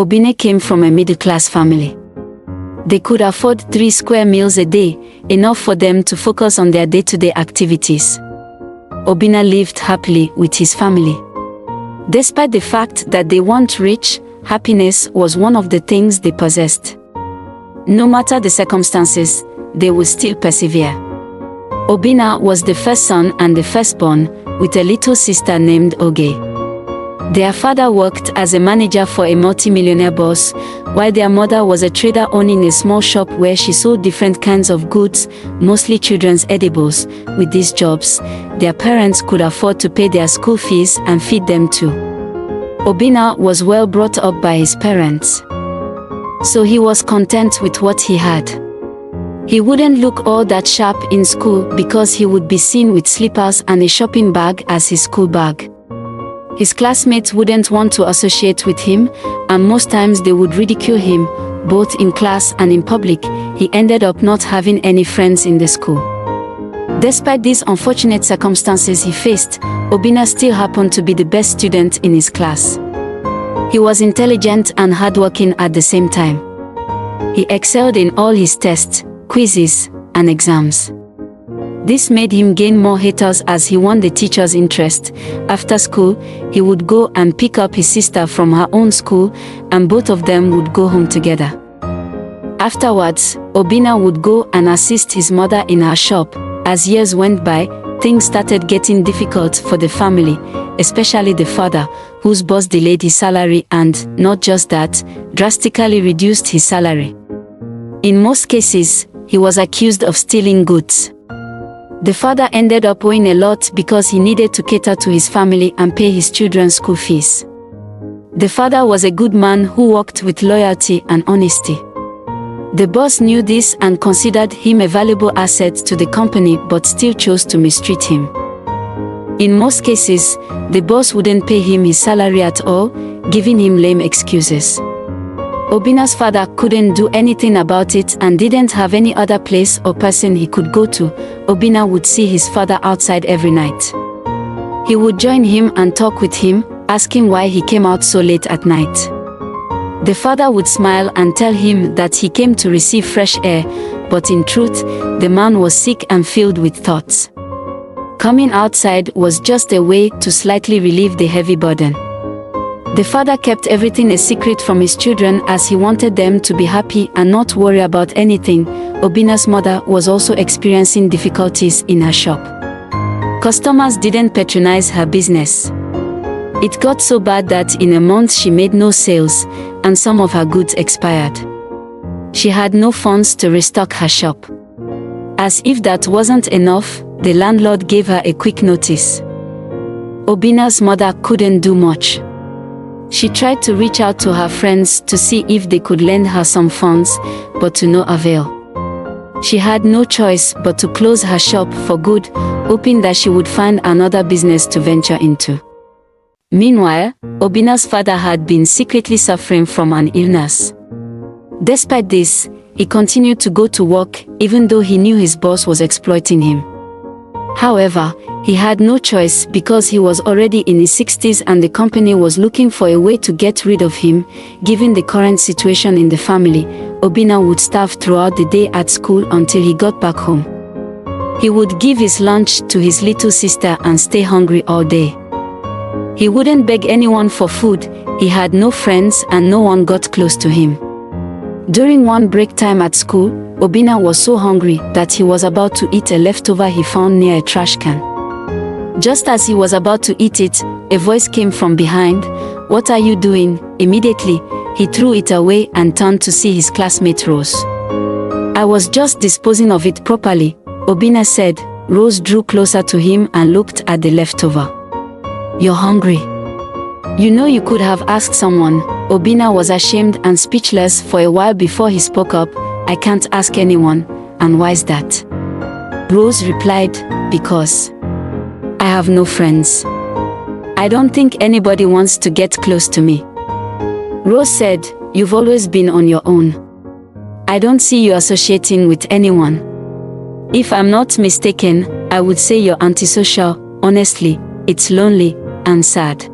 Obina came from a middle-class family. They could afford 3 square meals a day, enough for them to focus on their day-to-day activities. Obina lived happily with his family. Despite the fact that they weren't rich, happiness was one of the things they possessed. No matter the circumstances, they would still persevere. Obina was the first son and the firstborn, with a little sister named Oge. Their father worked as a manager for a multi-millionaire boss, while their mother was a trader owning a small shop where she sold different kinds of goods, mostly children's edibles. With these jobs, their parents could afford to pay their school fees and feed them too. Obina was well brought up by his parents, so he was content with what he had. He wouldn't look all that sharp in school because he would be seen with slippers and a shopping bag as his school bag. His classmates wouldn't want to associate with him, and most times they would ridicule him, both in class and in public. He ended up not having any friends in the school. Despite these unfortunate circumstances he faced, Obina still happened to be the best student in his class. He was intelligent and hardworking at the same time. He excelled in all his tests, quizzes, and exams. This made him gain more haters as he won the teacher's interest. After school, he would go and pick up his sister from her own school, and both of them would go home together. Afterwards, Obina would go and assist his mother in her shop. As years went by, things started getting difficult for the family, especially the father, whose boss delayed his salary and, not just that, drastically reduced his salary. In most cases, he was accused of stealing goods. The father ended up owing a lot because he needed to cater to his family and pay his children's school fees. The father was a good man who worked with loyalty and honesty. The boss knew this and considered him a valuable asset to the company, but still chose to mistreat him. In most cases, the boss wouldn't pay him his salary at all, giving him lame excuses. Obina's father couldn't do anything about it and didn't have any other place or person he could go to. Obina would see his father outside every night. He would join him and talk with him, asking why he came out so late at night. The father would smile and tell him that he came to receive fresh air, but in truth, the man was sick and filled with thoughts. Coming outside was just a way to slightly relieve the heavy burden. The father kept everything a secret from his children as he wanted them to be happy and not worry about anything. Obina's mother was also experiencing difficulties in her shop. Customers didn't patronize her business. It got so bad that in a month she made no sales, and some of her goods expired. She had no funds to restock her shop. As if that wasn't enough, the landlord gave her a quick notice. Obina's mother couldn't do much. She tried to reach out to her friends to see if they could lend her some funds, but to no avail. She had no choice but to close her shop for good, hoping that she would find another business to venture into. Meanwhile, Obina's father had been secretly suffering from an illness. Despite this, he continued to go to work, even though he knew his boss was exploiting him. However, he had no choice because he was already in his 60s and the company was looking for a way to get rid of him. Given the current situation in the family, Obina would starve throughout the day at school until he got back home. He would give his lunch to his little sister and stay hungry all day. He wouldn't beg anyone for food, he had no friends and no one got close to him. During one break time at school, Obina was so hungry that he was about to eat a leftover he found near a trash can. Just as he was about to eat it, a voice came from behind. "What are you doing?" Immediately, he threw it away and turned to see his classmate Rose. "I was just disposing of it properly," Obina said. Rose drew closer to him and looked at the leftover. "You're hungry. You know you could have asked someone." Obina was ashamed and speechless for a while before he spoke up. "I can't ask anyone, and why's that?" Rose replied, "Because I have no friends. I don't think anybody wants to get close to me." Rose said, "You've always been on your own. I don't see you associating with anyone. If I'm not mistaken, I would say you're antisocial. Honestly, it's lonely and sad.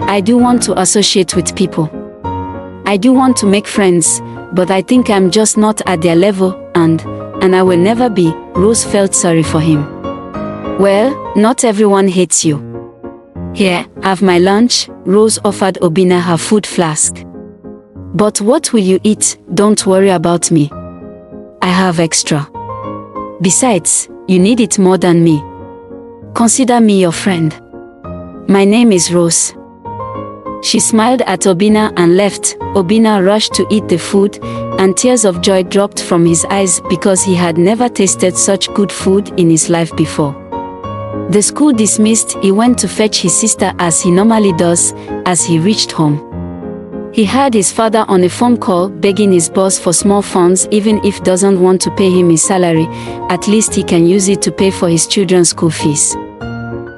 I do want to associate with people. I do want to make friends, but I think I'm just not at their level, and I will never be." Rose felt sorry for him. "Well, not everyone hates you. Here, have my lunch." Rose offered Obinna her food flask. "But what will you eat? Don't worry about me. I have extra. Besides, you need it more than me. Consider me your friend. My name is Rose." She smiled at Obinna and left. Obinna rushed to eat the food, and tears of joy dropped from his eyes because he had never tasted such good food in his life before. The school dismissed, he went to fetch his sister as he normally does. As he reached home, he heard his father on a phone call begging his boss for small funds. Even if doesn't want to pay him his salary, at least he can use it to pay for his children's school fees.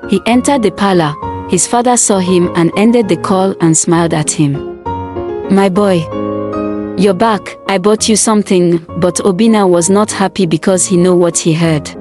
He entered the parlor. His father saw him and ended the call and smiled at him. "My boy, you're back. I bought you something." But Obinna was not happy because he knew what he heard.